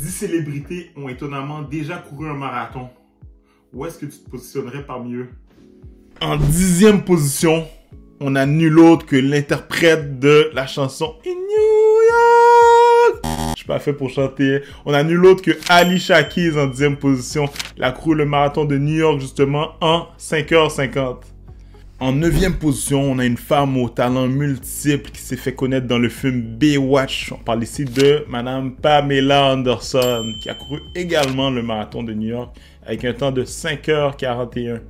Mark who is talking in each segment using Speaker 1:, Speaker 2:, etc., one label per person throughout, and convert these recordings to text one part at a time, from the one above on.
Speaker 1: 10 célébrités ont étonnamment déjà couru un marathon. Où est-ce que tu te positionnerais parmi eux? En 10e position, on a nul autre que l'interprète de la chanson In New York. Je suis pas fait pour chanter. On a nul autre que Alicia Keys en 10e position. Elle a couru le marathon de New York justement en 5h50. En 9e position, on a une femme aux talents multiples qui s'est fait connaître dans le film Baywatch. On parle ici de Madame Pamela Anderson, qui a couru également le marathon de New York avec un temps de 5h41.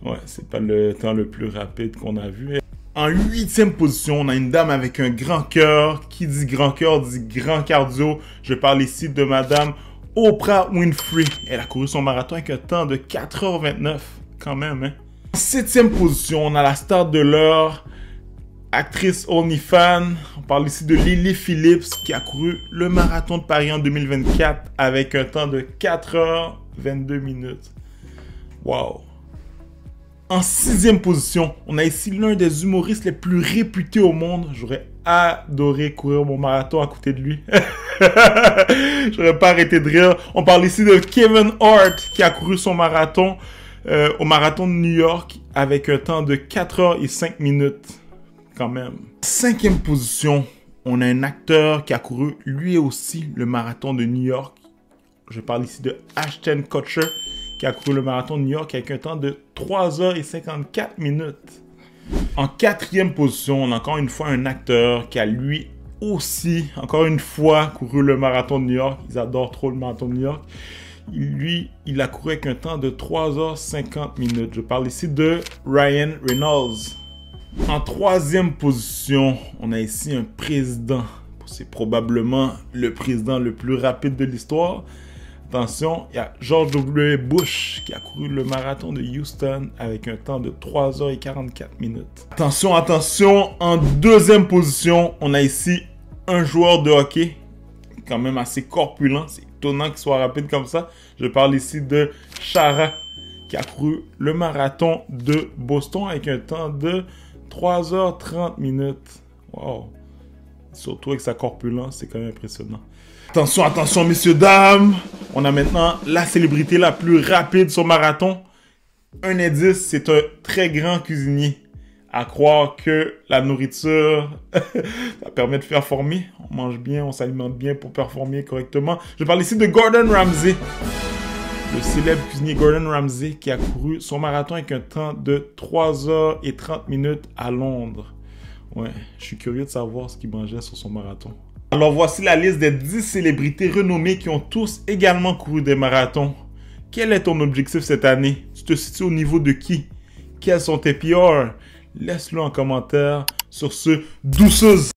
Speaker 1: Ouais, c'est pas le temps le plus rapide qu'on a vu. En 8e position, on a une dame avec un grand cœur. Qui dit grand cœur dit grand cardio. Je parle ici de Madame Oprah Winfrey. Elle a couru son marathon avec un temps de 4h29, quand même, hein. En 7e position, on a la star de l'heure, actrice OnlyFans. On parle ici de Lily Phillips qui a couru le marathon de Paris en 2024 avec un temps de 4h22 minutes. Wow! En 6e position, on a ici l'un des humoristes les plus réputés au monde. J'aurais adoré courir mon marathon à côté de lui. J'aurais pas arrêté de rire. On parle ici de Kevin Hart qui a couru son marathon au marathon de New York avec un temps de 4h05 minutes, quand même. 5e position, on a un acteur qui a couru lui aussi le marathon de New York. Je parle ici de Ashton Kutcher qui a couru le marathon de New York avec un temps de 3h54 minutes. En 4e position, on a encore une fois un acteur qui a lui aussi, encore une fois, couru le marathon de New York. Ils adorent trop le marathon de New York. Lui, il a couru avec un temps de 3h50 minutes. Je parle ici de Ryan Reynolds. En 3e position, on a ici un président. C'est probablement le président le plus rapide de l'histoire. Attention, il y a George W. Bush qui a couru le marathon de Houston avec un temps de 3h44 minutes. Attention, attention, en 2e position, on a ici un joueur de hockey quand même assez corpulent. C'est étonnant qu'il soit rapide comme ça. Je parle ici de Chara qui a couru le marathon de Boston avec un temps de 3h30 minutes. Wow! Surtout avec sa corpulence, c'est quand même impressionnant. Attention, attention, messieurs, dames. On a maintenant la célébrité la plus rapide sur marathon. Un indice, c'est un très grand cuisinier. À croire que la nourriture, ça permet de performer. On mange bien, on s'alimente bien pour performer correctement. Je parle ici de Gordon Ramsay. Le célèbre cuisinier Gordon Ramsay qui a couru son marathon avec un temps de 3h30 minutes à Londres. Ouais, je suis curieux de savoir ce qu'il mangeait sur son marathon. Alors voici la liste des 10 célébrités renommées qui ont tous également couru des marathons. Quel est ton objectif cette année? Tu te situes au niveau de qui? Quels sont tes PR? Laisse-le en commentaire. Sur ce, douceuse!